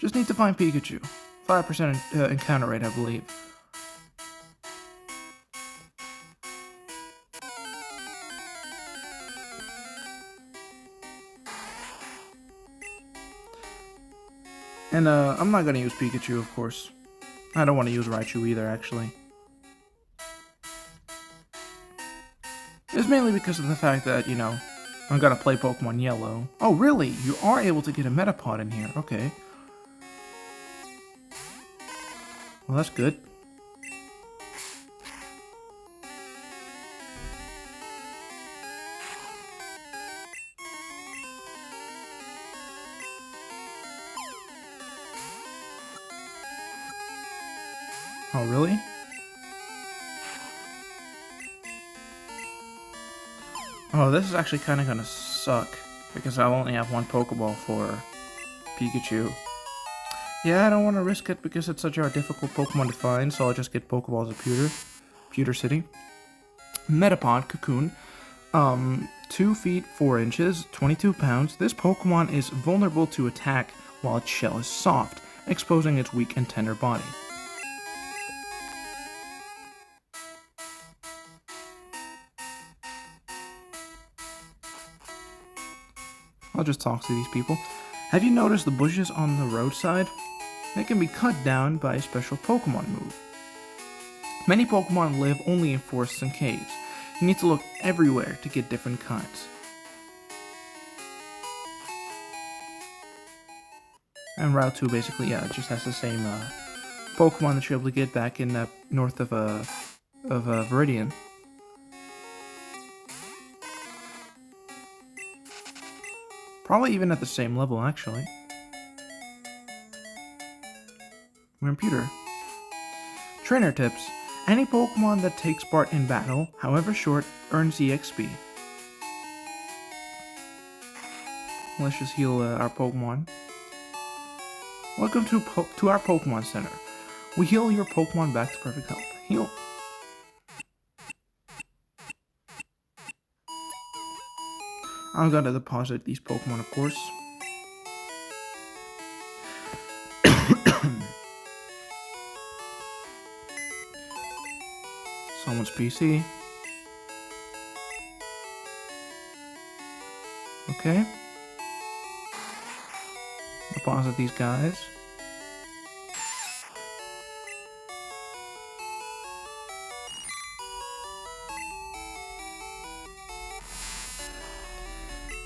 Just need to find Pikachu. 5% encounter rate, I believe. And I'm not gonna use Pikachu, of course. I don't want to use Raichu either, actually. It's mainly because of the fact that, you know, I'm gonna play Pokemon Yellow. Oh, really? You are able to get a Metapod in here. Okay. Well, that's good. Oh, really? Oh, this is actually kind of gonna suck, because I only have one Pokeball for Pikachu. Yeah, I don't want to risk it because it's such a difficult Pokemon to find, so I'll just get Pokeballs at Pewter City. Metapod, Cocoon. 2 feet 4 inches, 22 pounds. This Pokemon is vulnerable to attack while its shell is soft, exposing its weak and tender body. I'll just talk to these people. Have you noticed the bushes on the roadside? They can be cut down by a special Pokemon move. Many Pokemon live only in forests and caves. You need to look everywhere to get different kinds. And Route 2 basically, yeah, it just has the same Pokemon that you're able to get back in north of Viridian. Probably even at the same level, actually. We're in Pewter. Trainer tips. Any Pokemon that takes part in battle, however short, earns EXP. Let's just heal our Pokemon. Welcome to our Pokemon Center. We heal your Pokemon back to perfect health. Heal. I'm gonna deposit these Pokemon, of course. Someone's PC. Okay. Deposit these guys.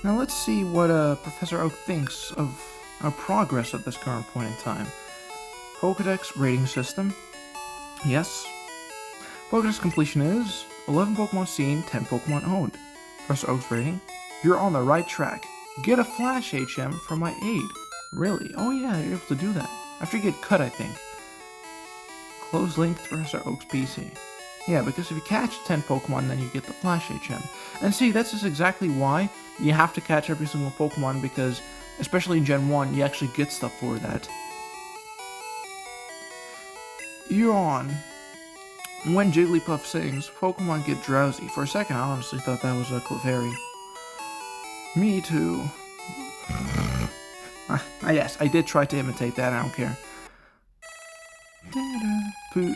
Now let's see what Professor Oak thinks of our progress at this current point in time. Pokedex rating system. Yes. Pokedex completion is 11 Pokemon seen, 10 Pokemon owned. Professor Oak's rating. You're on the right track. Get a Flash HM for my aid. Really? Oh yeah, you're able to do that. After you get cut, I think. Close link to Professor Oak's PC. Yeah, because if you catch 10 Pokemon, then you get the Flash HM. And see, that's just exactly why you have to catch every single Pokemon, because, especially in Gen 1, you actually get stuff for that. You're on. When Jigglypuff sings, Pokemon get drowsy. For a second, I honestly thought that was a Clefairy. Me too. Yes, I did try to imitate that, I don't care.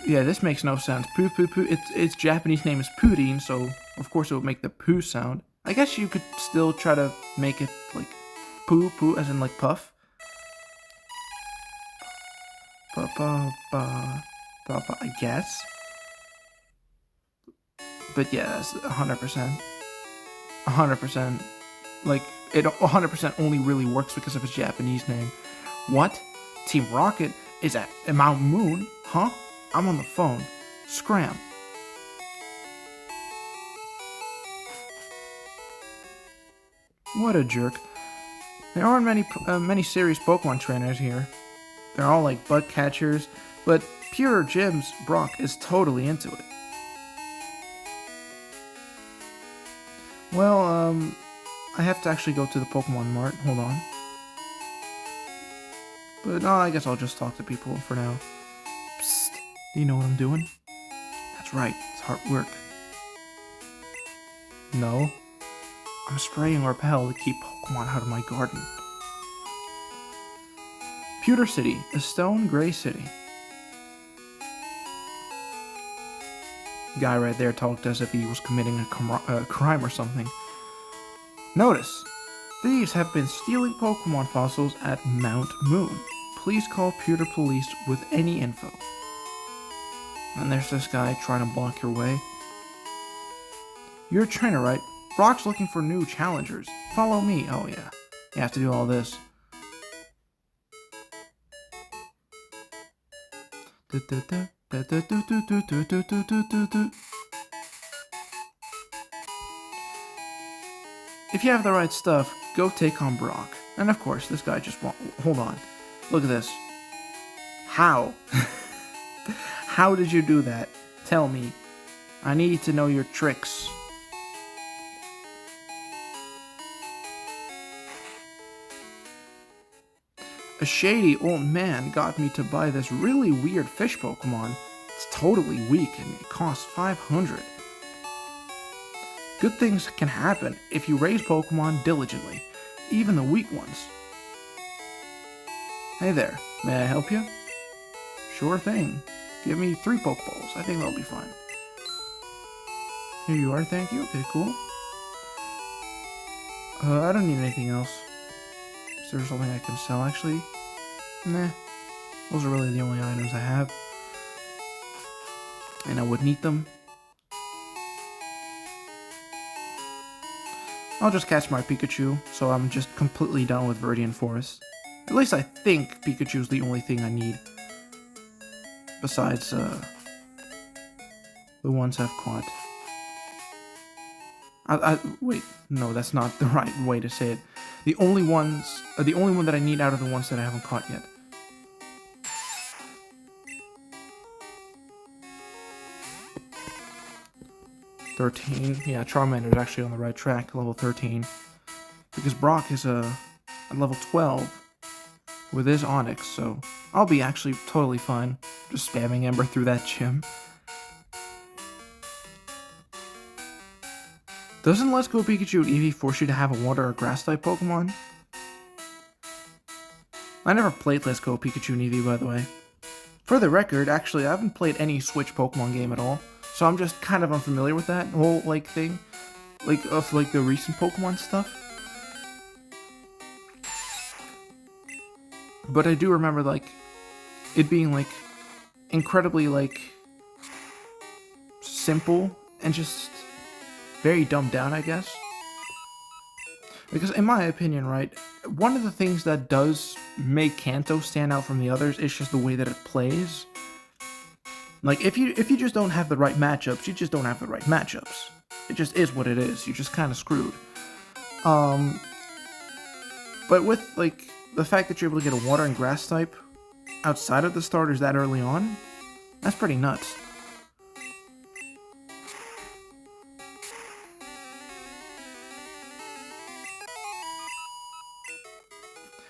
Yeah, this makes no sense. Poo poo poo. Its Japanese name is Pudding, so of course it would make the poo sound. I guess you could still try to make it like poo poo, as in like puff. Pa pa pa pa pa. I guess. But yeah, that's 100%. 100%. Like, it 100% only really works because of its Japanese name. What? Team Rocket is at Mount Moon? Huh? I'm on the phone. Scram. What a jerk. There aren't many serious Pokemon trainers here. They're all like bug catchers, but Pure Gym's Brock is totally into it. Well, I have to actually go to the Pokemon Mart. Hold on. But no, I guess I'll just talk to people for now. Psst. Do you know what I'm doing? That's right. It's hard work. No. I'm spraying Repel to keep Pokemon out of my garden. Pewter City, a stone gray city. Guy right there talked as if he was committing a crime or something. Notice, thieves have been stealing Pokemon fossils at Mount Moon. Please call Pewter Police with any info. And there's this guy trying to block your way. You're a trainer, right? Brock's looking for new challengers. Follow me. Oh yeah, you have to do all this. If you have the right stuff, go take on Brock. And of course, this guy just won't. Hold on. Look at this. How? How did you do that? Tell me. I need to know your tricks. A shady old man got me to buy this really weird fish Pokemon. It's totally weak and it costs 500. Good things can happen if you raise Pokemon diligently, even the weak ones. Hey there, may I help you? Sure thing. Give me 3 Pokeballs, I think that'll be fine. Here you are, thank you. Okay, cool. I don't need anything else. Is there something I can sell, actually? Nah. Those are really the only items I have. And I would need them. I'll just catch my Pikachu, so I'm just completely done with Viridian Forest. At least I think Pikachu's the only thing I need. Besides, the ones I've caught. Wait, no, that's not the right way to say it. The only one that I need out of the ones that I haven't caught yet. Yeah, Charmander's actually on the right track, level 13. Because Brock is at level 12 with his Onix, so I'll be actually totally fine just spamming Ember through that gym. Doesn't Let's Go Pikachu and Eevee force you to have a water or grass type Pokemon? I never played Let's Go Pikachu and Eevee, by the way. For the record, actually, I haven't played any Switch Pokemon game at all, so I'm just kind of unfamiliar with that whole, thing. Of the recent Pokemon stuff. But I do remember, it being, incredibly, simple and just very dumbed down, I guess. Because in my opinion, right, one of the things that does make Kanto stand out from the others is just the way that it plays. If you just don't have the right matchups, you just don't have the right matchups. It just is what it is. You're just kind of screwed. But with, the fact that you're able to get a water and grass type outside of the starters that early on, that's pretty nuts.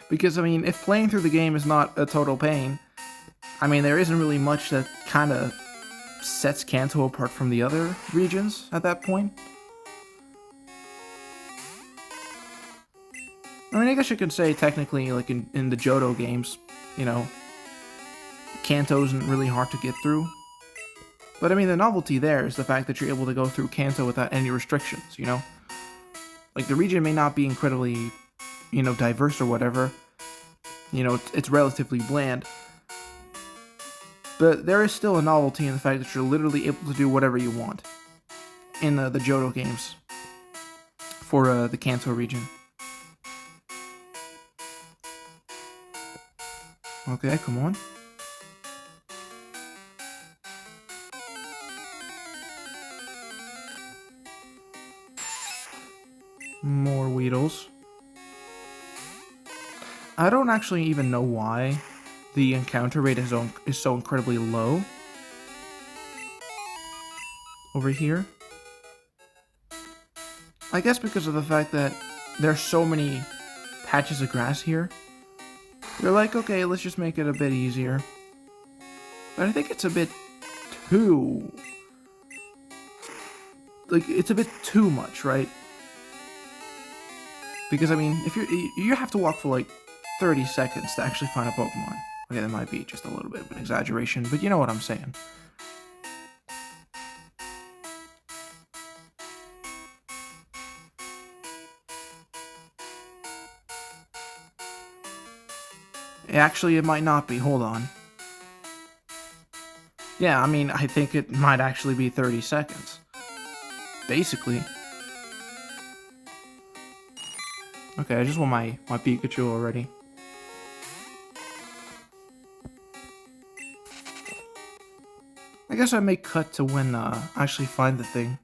Because, I mean, if playing through the game is not a total pain, I mean, there isn't really much that kind of sets Kanto apart from the other regions at that point. I mean, I guess you could say, technically, in the Johto games, Kanto isn't really hard to get through. But, I mean, the novelty there is the fact that you're able to go through Kanto without any restrictions, the region may not be incredibly, diverse or whatever. It's relatively bland. But there is still a novelty in the fact that you're literally able to do whatever you want in the Johto games for the Kanto region. Okay, come on. More Weedles. I don't actually even know why the encounter rate is so incredibly low over here. I guess because of the fact that there's so many patches of grass here. You're like, okay, let's just make it a bit easier. But I think it's a bit too... it's a bit too much, right? Because, I mean, if you have to walk for, 30 seconds to actually find a Pokemon. Okay, that might be just a little bit of an exaggeration, but you know what I'm saying. Actually, it might not be. Hold on. Yeah, I mean, I think it might actually be 30 seconds. Basically. Okay, I just want my Pikachu already. I guess I may cut to when I actually find the thing.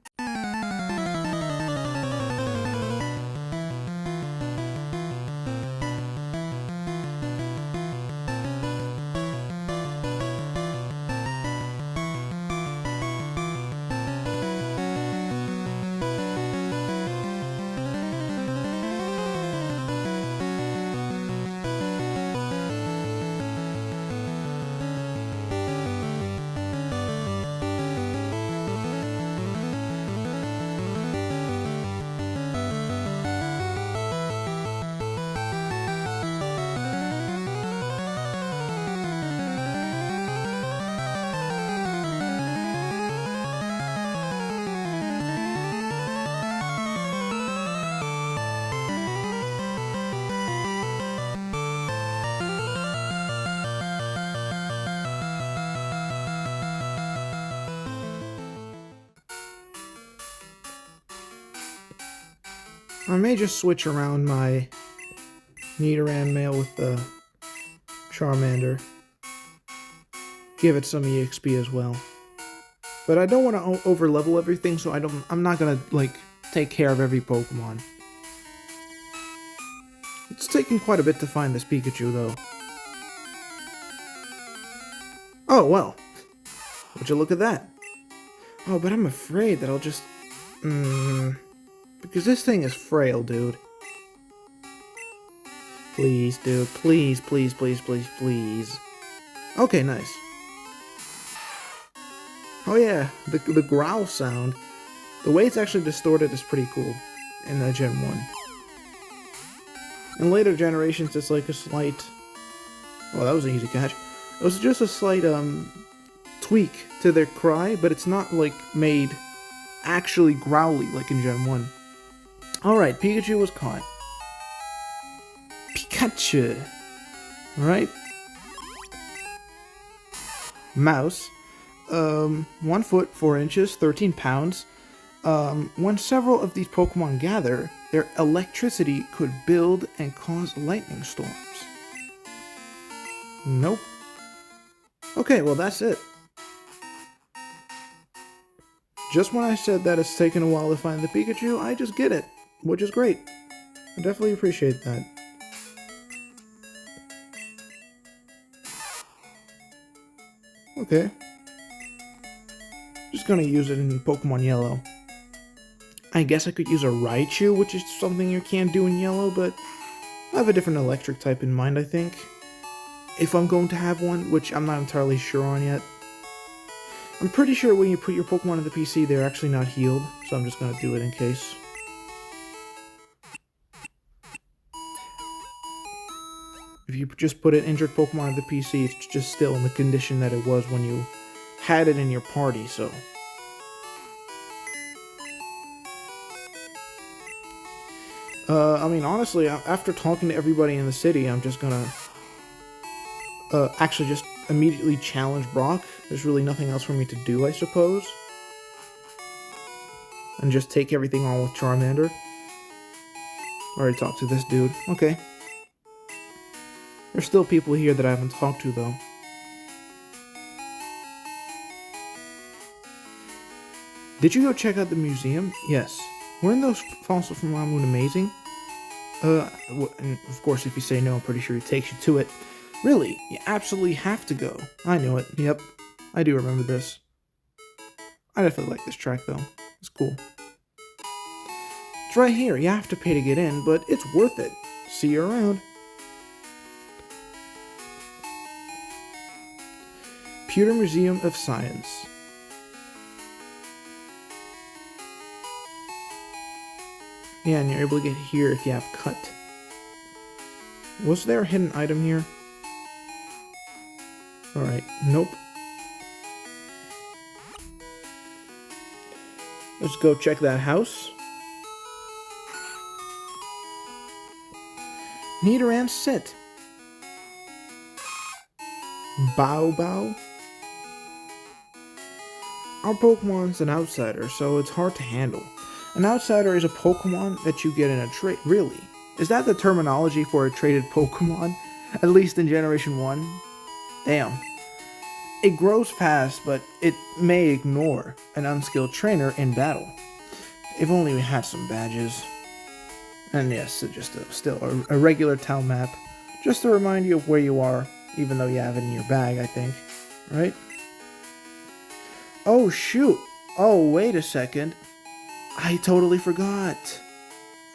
I may just switch around my Nidoran male with the Charmander. Give it some EXP as well. But I don't want to over-level everything, so I'm not gonna, like, take care of every Pokemon. It's taken quite a bit to find this Pikachu, though. Oh, well. Would you look at that? Oh, but I'm afraid that I'll just... Because this thing is frail, dude. Please, dude. Please, please, please, please, please. Okay, nice. Oh yeah, the growl sound. The way it's actually distorted is pretty cool in Gen 1. In later generations, it's like a slight... Well, that was an easy catch. It was just a slight, tweak to their cry, but it's not, like, made actually growly like in Gen 1. Alright, Pikachu was caught. Pikachu! Alright. Mouse. 1 foot, 4 inches, 13 pounds. When several of these Pokemon gather, their electricity could build and cause lightning storms. Nope. Okay, well that's it. Just when I said that it's taken a while to find the Pikachu, I just get it. Which is great. I definitely appreciate that. Okay. Just gonna use it in Pokemon Yellow. I guess I could use a Raichu, which is something you can't do in Yellow, but I have a different electric type in mind, I think. If I'm going to have one, which I'm not entirely sure on yet. I'm pretty sure when you put your Pokemon in the PC, they're actually not healed, so I'm just gonna do it in case. If you just put an injured Pokemon in the PC, it's just still in the condition that it was when you had it in your party, so... I mean, honestly, after talking to everybody in the city, I'm just gonna... actually just immediately challenge Brock. There's really nothing else for me to do, I suppose. And just take everything on with Charmander. Already talked to this dude. Okay. There's still people here that I haven't talked to, though. Did you go check out the museum? Yes. Weren't those fossils from Ramoon amazing? And of course, if you say no, I'm pretty sure it takes you to it. Really? You absolutely have to go. I know it. Yep. I do remember this. I definitely like this track, though. It's cool. It's right here. You have to pay to get in, but it's worth it. See you around. Pewter Museum of Science. Yeah, and you're able to get here if you have cut. Was there a hidden item here? Alright, nope. Let's go check that house. Nidoran sit. Bow Bow. Our Pokemon's an outsider, so it's hard to handle. An outsider is a Pokemon that you get in a trade. Really? Is that the terminology for a traded Pokemon? At least in Generation 1? Damn. It grows fast, but it may ignore an unskilled trainer in battle. If only we had some badges. And yes, it's just still a regular town map. Just to remind you of where you are, even though you have it in your bag, I think. Right? Oh, shoot. Oh, wait a second. I totally forgot.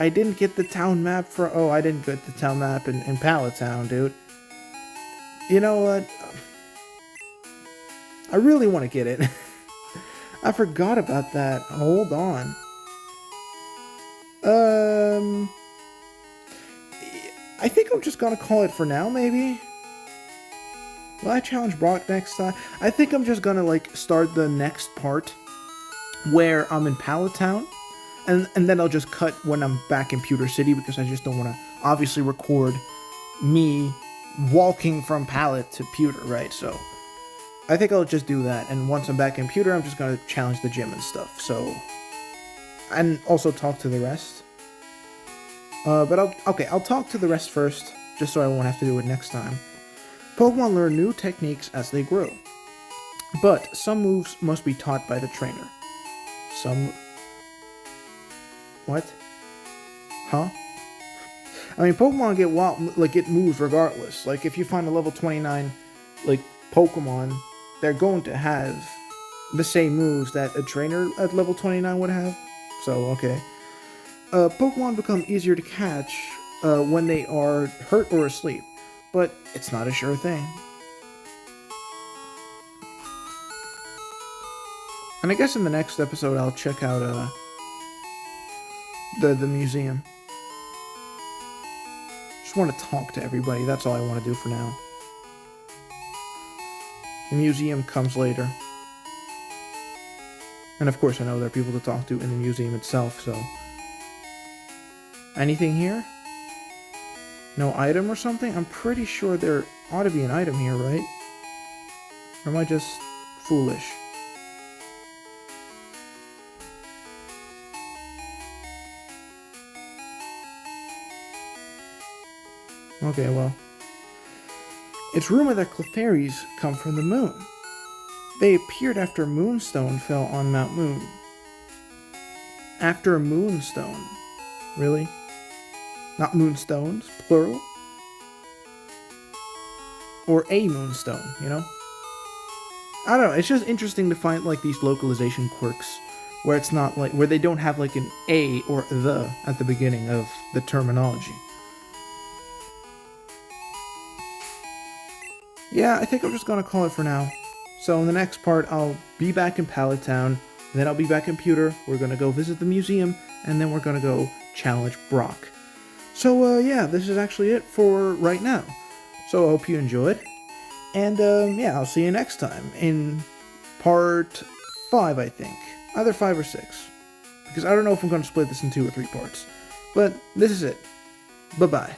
I didn't get the town map for... Oh, I didn't get the town map in Pallet Town, dude. You know what? I really want to get it. I forgot about that. Hold on. I think I'm just gonna call it for now, maybe? Will I challenge Brock next time? I think I'm just gonna, like, start the next part where I'm in Pallet Town, and then I'll just cut when I'm back in Pewter City, because I just don't want to obviously record me walking from Pallet to Pewter, right? So I think I'll just do that, and once I'm back in Pewter, I'm just gonna challenge the gym and stuff, so... And also talk to the rest. But I'll talk to the rest first, just so I won't have to do it next time. Pokemon learn new techniques as they grow, but some moves must be taught by the trainer. What? Huh? I mean, Pokemon get wild, like, get moves regardless. Like, if you find a level 29, like, Pokemon, they're going to have the same moves that a trainer at level 29 would have. So, okay. Pokemon become easier to catch when they are hurt or asleep, but it's not a sure thing. And I guess in the next episode I'll check out the museum. Just want to talk to everybody, that's all I want to do for now. The museum comes later. And of course I know there are people to talk to in the museum itself, so... Anything here? No item or something? I'm pretty sure there ought to be an item here, right? Or am I just foolish? Okay, well. It's rumored that Clefairies come from the moon. They appeared after a moonstone fell on Mount Moon. After a moonstone? Really? Not moonstones, plural? Or a moonstone, you know? I don't know, it's just interesting to find, like, these localization quirks where it's not, like, where they don't have, like, an a or the at the beginning of the terminology. Yeah, I think I'm just gonna call it for now. So in the next part, I'll be back in Pallet Town, then I'll be back in Pewter, we're gonna go visit the museum, and then we're gonna go challenge Brock. So, yeah, this is actually it for right now. So I hope you enjoyed. And, yeah, I'll see you next time in part 5, I think. Either 5 or 6. Because I don't know if I'm going to split this in 2 or 3 parts. But this is it. Bye-bye.